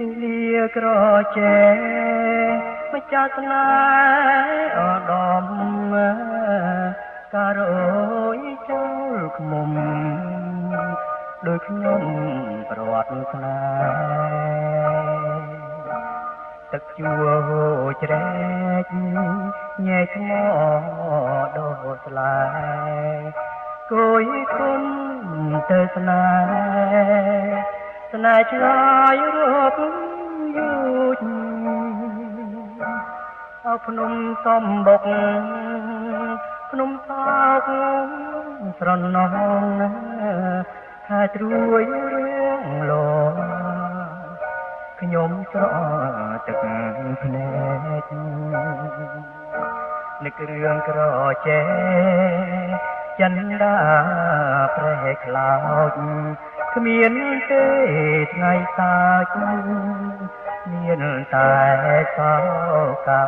លីក្រចេម្ចាស់ស្នេហ៍ឧត្តមការយចូលខ្មុំដោយខ្ញុំប្រវត្តិស្នេហ៍ទឹកជួរជ្រែកញែកថ្មដោស្លែគួយគុណទៅស្នេហ៍ឆ្ងាយរកយូរអោភ្នំសំបុកភ្នំសោកស្រណោងថាត្រួយរៀងលោខ្ញុំស្រអទឹកភ្នែកនឹករឿងក្រចេចិនដាប្រែខ្លោចគ្មានទេថ្ងៃសាចមានតែសោកា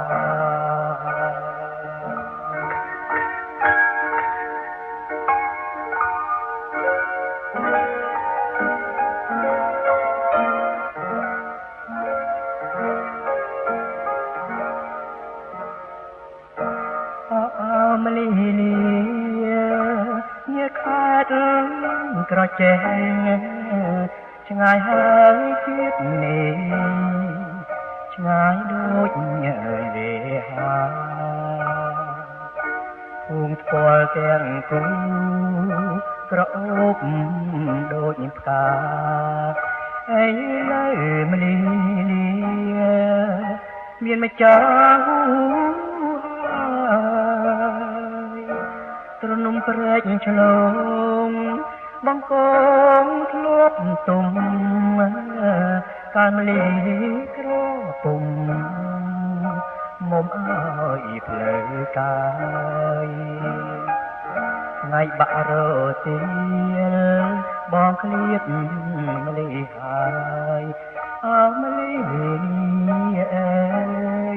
មលីលីញើខាតក្រចេះឆ្ងាយហើយជាតិនេះឆ្ងាយដូចវេហាភូមិស្គាល់ទាំងគូក្រអូបដូចផ្កាអីនៅមលីលីមានម្ចាស់ត្រនំព្រែកឆ្លងបងកងធ្លាប់ទុំកាមលីក្រពុំមុំអើយផ្លូវកាយថ្ងៃបាក់រសៀលបងឃ្លៀតមលីហើយអើមលីអើ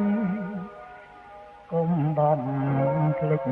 យកុំបំភ្លេច